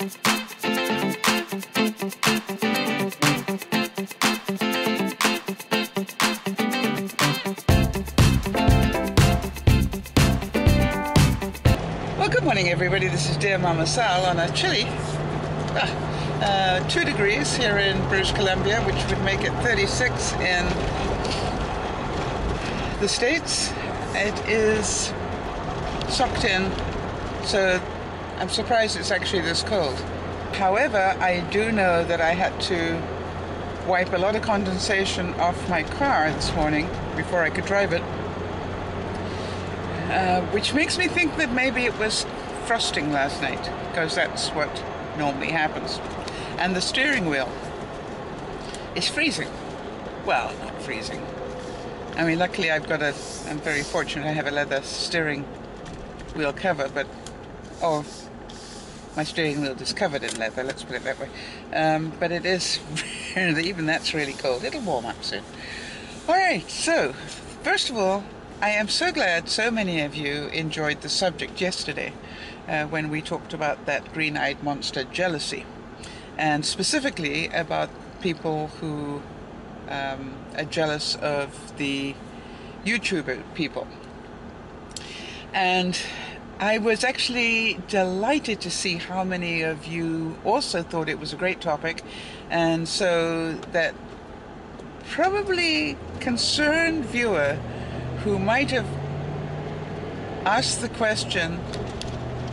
Well, good morning everybody, this is DearMamaSal on a chilly 2 degrees here in British Columbia, which would make it 36 in the States. It is socked in, so I'm surprised it's actually this cold. However, I do know that I had to wipe a lot of condensation off my car this morning before I could drive it. Which makes me think that maybe it was frosting last night, because that's what normally happens. And the steering wheel is freezing. Well, not freezing. I mean, luckily I'm very fortunate I have a leather steering wheel cover, but, my steering wheel is covered in leather, let's put it that way. But it is, even that's really cold. It'll warm up soon. Alright, so, first of all, I am so glad so many of you enjoyed the subject yesterday when we talked about that green-eyed monster jealousy, and specifically about people who are jealous of the YouTuber people. And I was actually delighted to see how many of you also thought it was a great topic, and so that probably concerned viewer who might have asked the question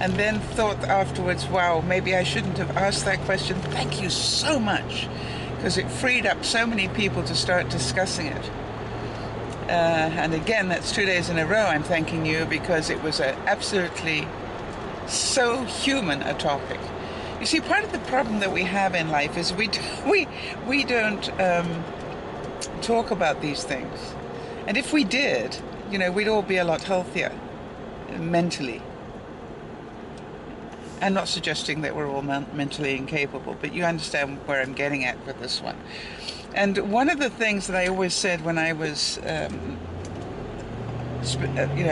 and then thought afterwards, wow, maybe I shouldn't have asked that question. Thank you so much, because it freed up so many people to start discussing it. And again, that's 2 days in a row I'm thanking you, because it was absolutely so human a topic. You see, part of the problem that we have in life is we don't talk about these things. And if we did, you know, we'd all be a lot healthier mentally. I'm not suggesting that we're all mentally incapable, but you understand where I'm getting at with this one. And one of the things that I always said when I was, I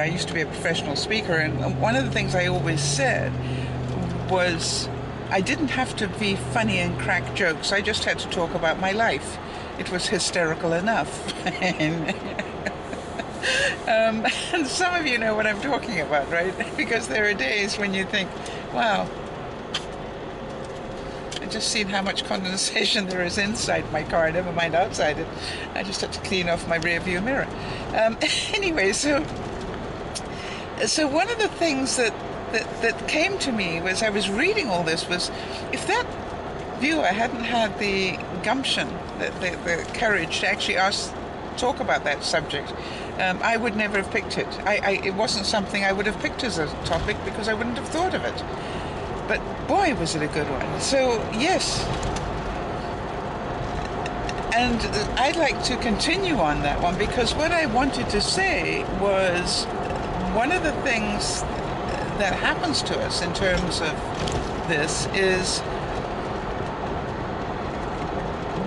used to be a professional speaker, and one of the things I always said was I didn't have to be funny and crack jokes. I just had to talk about my life. It was hysterical enough. And some of you know what I'm talking about, right? Because there are days when you think, wow, I've just seen how much condensation there is inside my car, never mind outside it. I just had to clean off my rear view mirror. Anyway, so one of the things that came to me was, I was reading all this, was if that viewer hadn't had the gumption, the courage to actually talk about that subject, I would never have picked it. It wasn't something I would have picked as a topic, because I wouldn't have thought of it. But boy, was it a good one. So yes, and I'd like to continue on that one, because what I wanted to say was, one of the things that happens to us in terms of this is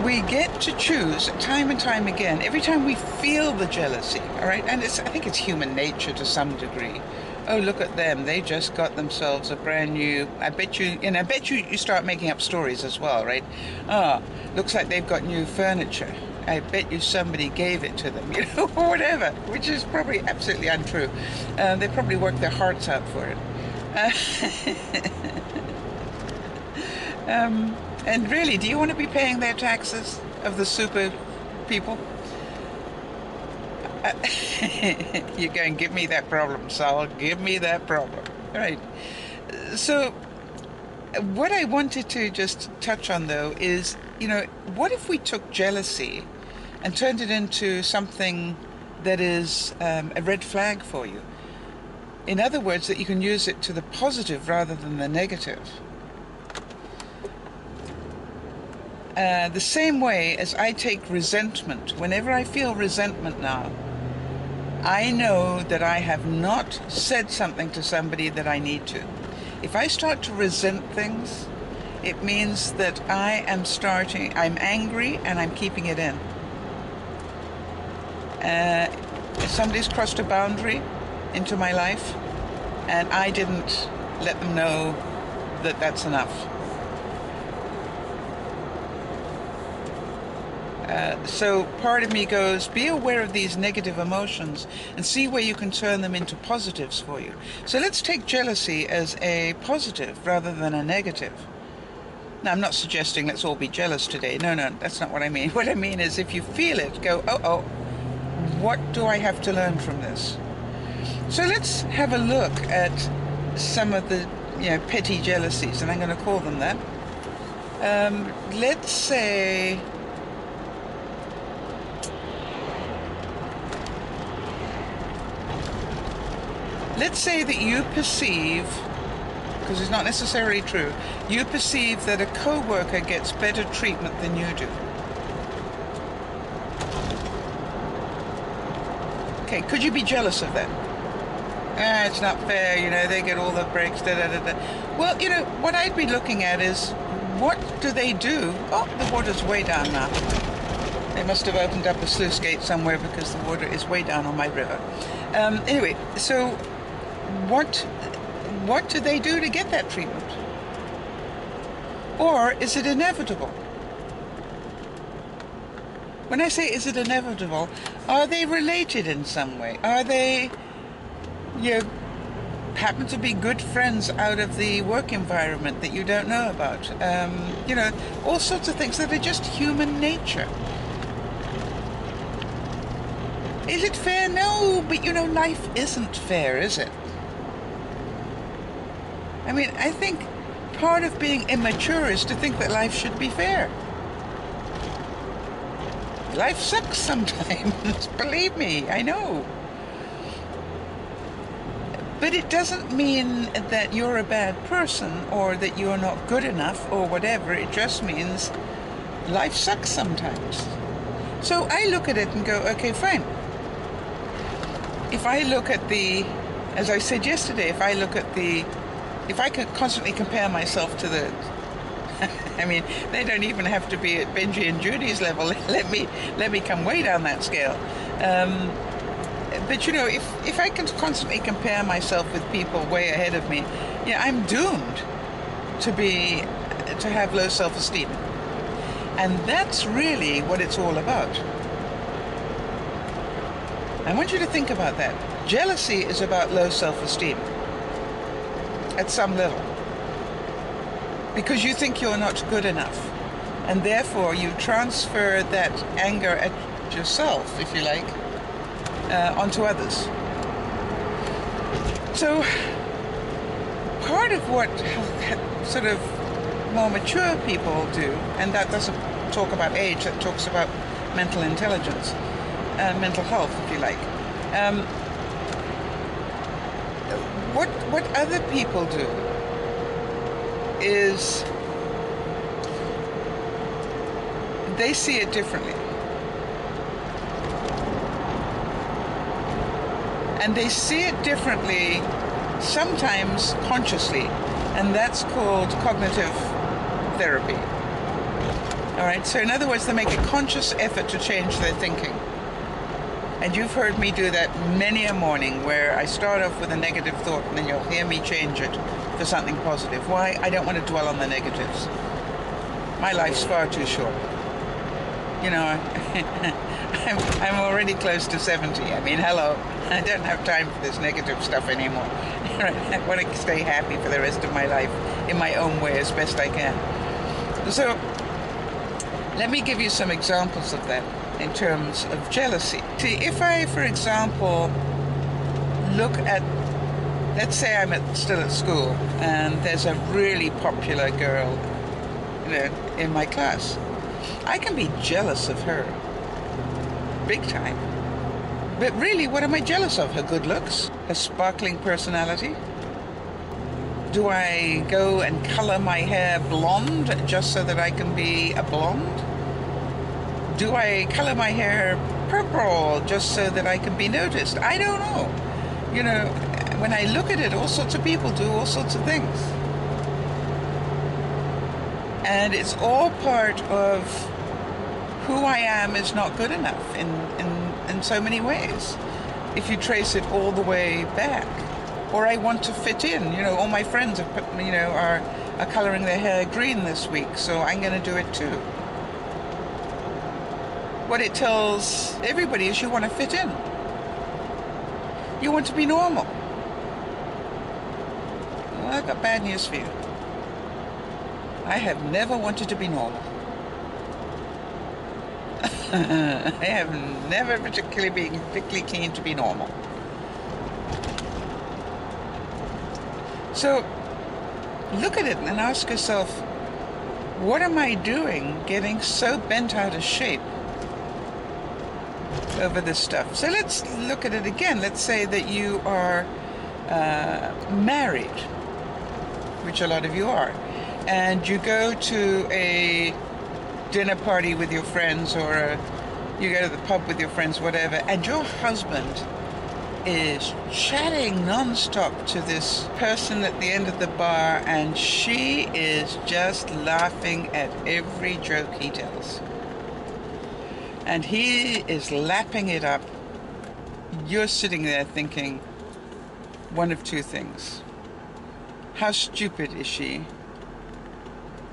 we get to choose time and time again, every time we feel the jealousy, all right? And I think it's human nature to some degree. Oh, look at them, they just got themselves a brand new, I bet you start making up stories as well, right? Oh, looks like they've got new furniture. I bet you somebody gave it to them, you know, or whatever, which is probably absolutely untrue. They probably worked their hearts out for it. And really, do you want to be paying their taxes of the super people? You're going, give me that problem, Sal, give me that problem. All right. So what I wanted to just touch on, though, is, you know, what if we took jealousy and turned it into something that is a red flag for you? In other words, that you can use it to the positive rather than the negative. The same way as I take resentment. Whenever I feel resentment now, I know that I have not said something to somebody that I need to. If I start to resent things, it means that I'm angry and I'm keeping it in. If somebody's crossed a boundary into my life and I didn't let them know that that's enough, So part of me goes, be aware of these negative emotions and see where you can turn them into positives for you. So let's take jealousy as a positive rather than a negative. Now, I'm not suggesting let's all be jealous today. No, that's not what I mean. What I mean is if you feel it, go, oh, what do I have to learn from this? So let's have a look at some of the petty jealousies, and I'm going to call them that. Let's say that you perceive, because it's not necessarily true, you perceive that a co-worker gets better treatment than you do. Okay, could you be jealous of that? It's not fair, they get all the breaks, Well, what I'd be looking at is, what do they do? Oh, the water's way down now. They must have opened up a sluice gate somewhere because the water is way down on my river. Anyway, so what do they do to get that treatment? Or is it inevitable? When I say is it inevitable, are they related in some way? Are they, happen to be good friends out of the work environment that you don't know about? All sorts of things that are just human nature. Is it fair? No, but life isn't fair, is it? I mean, I think part of being immature is to think that life should be fair. Life sucks sometimes, believe me, I know. But it doesn't mean that you're a bad person or that you're not good enough or whatever. It just means life sucks sometimes. So I look at it and go, okay, fine. If I look at as I said yesterday, if I could constantly compare myself to I mean, they don't even have to be at Benji and Judy's level. Let me come way down that scale. But if I can constantly compare myself with people way ahead of me, I'm doomed to have low self-esteem. And that's really what it's all about. I want you to think about that. Jealousy is about low self-esteem at some level, because you think you're not good enough, and therefore you transfer that anger at yourself, if you like, onto others. So part of what sort of more mature people do, and that doesn't talk about age, that talks about mental intelligence, mental health, if you like. What other people do is they see it differently. And they see it differently, sometimes consciously, and that's called cognitive therapy. All right, so in other words, they make a conscious effort to change their thinking. And you've heard me do that many a morning, where I start off with a negative thought and then you'll hear me change it for something positive. Why? I don't want to dwell on the negatives. My life's far too short. I'm already close to 70. I mean, hello. I don't have time for this negative stuff anymore. I want to stay happy for the rest of my life in my own way as best I can. So let me give you some examples of that in terms of jealousy. See, if I, for example, look at, let's say I'm still at school and there's a really popular girl, in my class. I can be jealous of her, big time. But really, what am I jealous of? Her good looks? Her sparkling personality? Do I go and color my hair blonde just so that I can be a blonde? Do I color my hair purple just so that I can be noticed? I don't know. When I look at it, all sorts of people do all sorts of things. And it's all part of who I am is not good enough in so many ways, if you trace it all the way back. Or I want to fit in. All my friends are coloring their hair green this week, so I'm going to do it too. what it tells everybody is you want to fit in. You want to be normal. Well, I've got bad news for you. I have never wanted to be normal. I have never particularly been keen to be normal. So look at it and ask yourself, what am I doing getting so bent out of shape over this stuff? So let's look at it again. Let's say that you are married, which a lot of you are, and you go to a dinner party with your friends, or you go to the pub with your friends, whatever, and your husband is chatting non-stop to this person at the end of the bar, and she is just laughing at every joke he tells. And he is lapping it up. You're sitting there thinking one of two things. How stupid is she?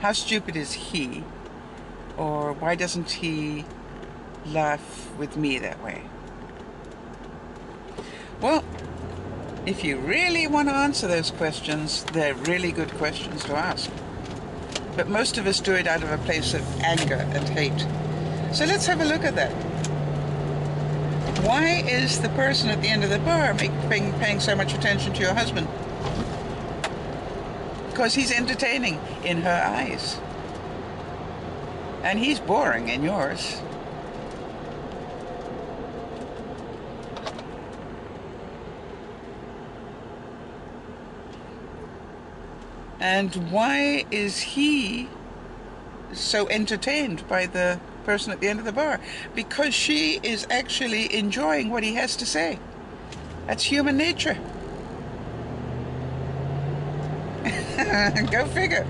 How stupid is he? Or why doesn't he laugh with me that way? Well, if you really want to answer those questions, they're really good questions to ask. But most of us do it out of a place of anger and hate. So let's have a look at that. Why is the person at the end of the bar paying so much attention to your husband? Because he's entertaining in her eyes. And he's boring in yours. And why is he so entertained by the person at the end of the bar? Because she is actually enjoying what he has to say. That's human nature. Go figure.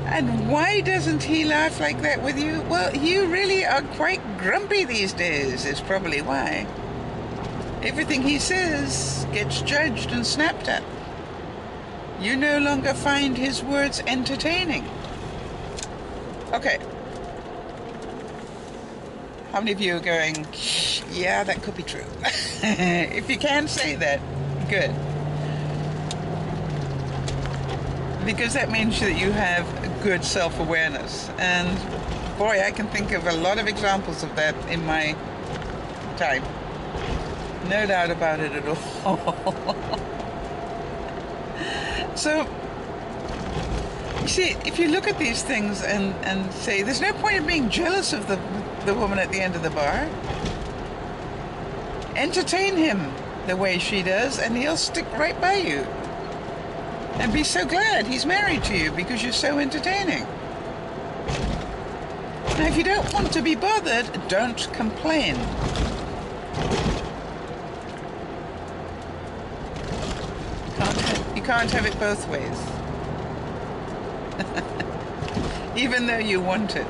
And why doesn't he laugh like that with you? Well, you really are quite grumpy these days, is probably why. Everything he says gets judged and snapped at. You no longer find his words entertaining. Okay. How many of you are going, yeah, that could be true? If you can say that, good. Because that means that you have good self-awareness. And boy, I can think of a lot of examples of that in my time. No doubt about it at all. So, you see, if you look at these things and say, there's no point in being jealous of the woman at the end of the bar. Entertain him the way she does, and he'll stick right by you. And be so glad he's married to you because you're so entertaining. Now, if you don't want to be bothered, don't complain. You can't have it both ways. Even though you want it.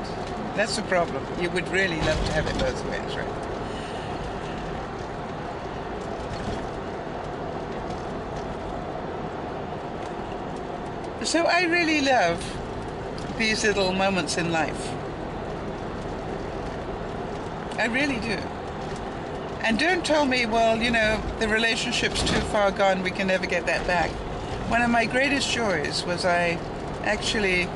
That's the problem. You would really love to have it both ways, right? So I really love these little moments in life. I really do. And don't tell me, well, you know, the relationship's too far gone, we can never get that back. One of my greatest joys was I actually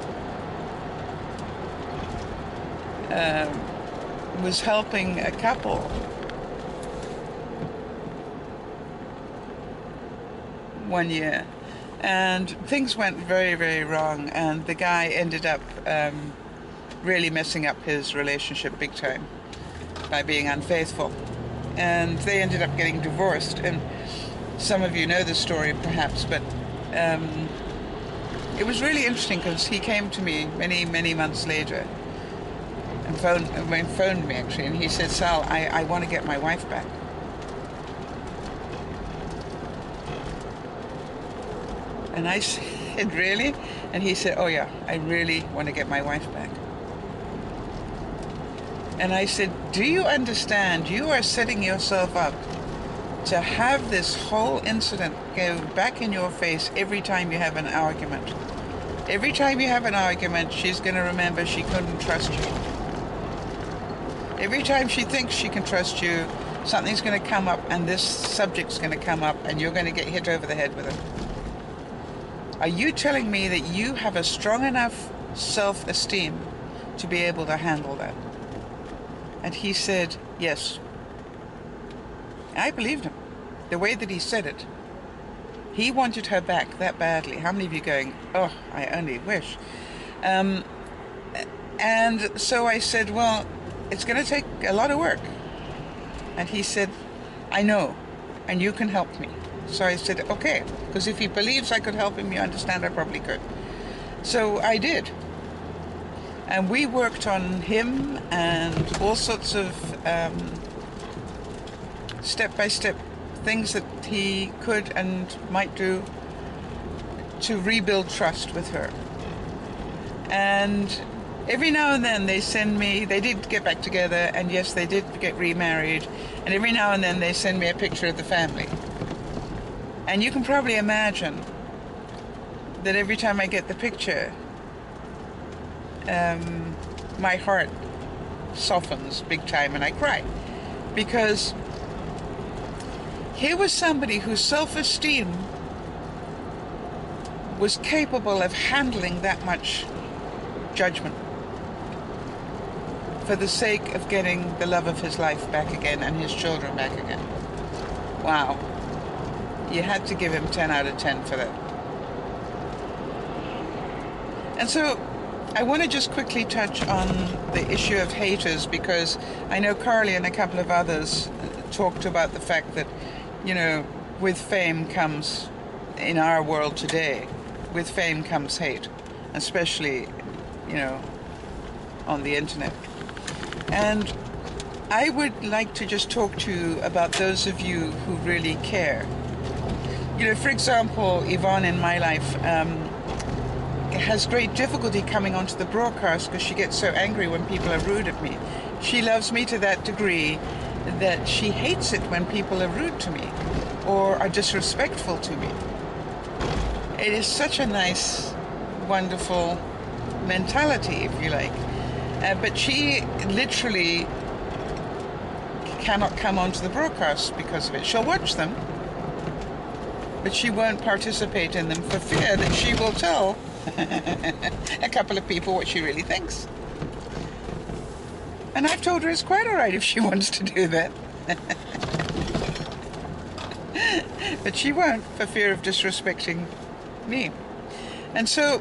was helping a couple one year. And things went very, very wrong, and the guy ended up really messing up his relationship big time by being unfaithful. And they ended up getting divorced. And some of you know the story perhaps, but it was really interesting because he came to me many, many months later and phoned me actually, and he said, Sal, I want to get my wife back. And I said, really? And he said, oh yeah, I really want to get my wife back. And I said, do you understand? You are setting yourself up to have this whole incident go back in your face every time you have an argument. Every time you have an argument, she's going to remember she couldn't trust you. Every time she thinks she can trust you, something's going to come up, and this subject's going to come up, and you're going to get hit over the head with it. Are you telling me that you have a strong enough self-esteem to be able to handle that? And he said, yes. I believed him. The way that he said it. He wanted her back that badly. How many of you going, oh, I only wish. And so I said, well, it's going to take a lot of work. And he said, I know, and you can help me. So I said, okay, because if he believes I could help him, you understand I probably could. So I did. And we worked on him and all sorts of step-by-step things that he could and might do to rebuild trust with her. And every now and then they did get back together, and yes, they did get remarried, and every now and then they send me a picture of the family. And you can probably imagine that every time I get the picture, my heart softens big time and I cry. Because here was somebody whose self-esteem was capable of handling that much judgment for the sake of getting the love of his life back again and his children back again. Wow. You had to give him 10 out of 10 for that. And so I want to just quickly touch on the issue of haters, because I know Carly and a couple of others talked about the fact that, you know, with fame comes, in our world today, with fame comes hate, especially, you know, on the internet. And I would like to just talk to you about those of you who really care. You know, for example, Yvonne in my life has great difficulty coming onto the broadcast because she gets so angry when people are rude at me. She loves me to that degree that she hates it when people are rude to me or are disrespectful to me. It is such a nice, wonderful mentality, if you like. But she literally cannot come onto the broadcast because of it. She'll watch them, but she won't participate in them for fear that she will tell a couple of people what she really thinks. And I've told her it's quite all right if she wants to do that. But she won't for fear of disrespecting me. And so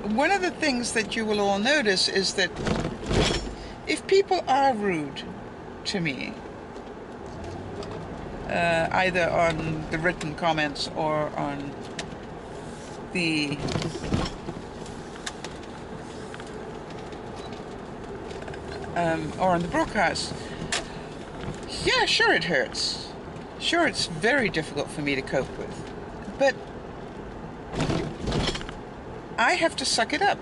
one of the things that you will all notice is that if people are rude to me, either on the written comments or on the broadcast, yeah, sure it hurts. Sure, it's very difficult for me to cope with. But I have to suck it up.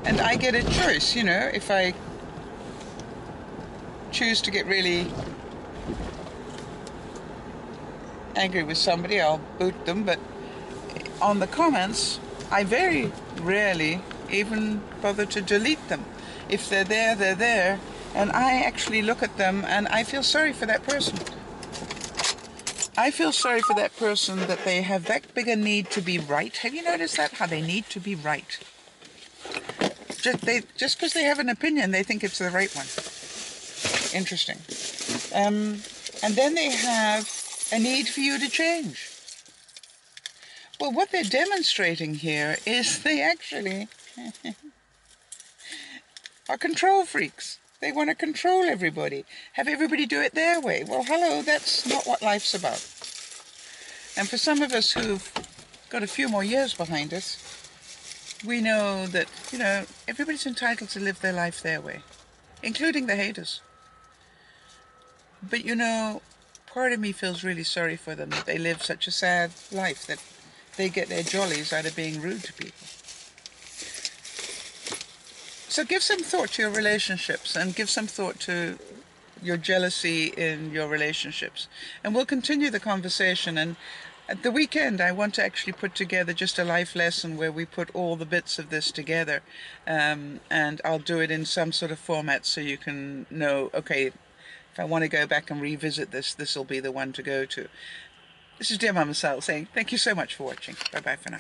And I get a choice, you know, if I choose to get really angry with somebody, I'll boot them. But on the comments, I very rarely even bother to delete them. If they're there, they're there. And I actually look at them and I feel sorry for that person. I feel sorry for that person that they have that big a need to be right. Have you noticed that? How they need to be right. Just because they have an opinion, they think it's the right one. Interesting. And then they have a need for you to change. Well, what they're demonstrating here is they actually are control freaks. They want to control everybody, have everybody do it their way. Well, hello, that's not what life's about. And for some of us who've got a few more years behind us, we know that, you know, everybody's entitled to live their life their way, including the haters. But, you know, part of me feels really sorry for them that they live such a sad life, that they get their jollies out of being rude to people. So give some thought to your relationships and give some thought to your jealousy in your relationships. And we'll continue the conversation. And At the weekend, I want to actually put together just a life lesson where we put all the bits of this together, and I'll do it in some sort of format so you can know, okay, if I want to go back and revisit this, this will be the one to go to. This is Dear Mama Sal saying thank you so much for watching. Bye-bye for now.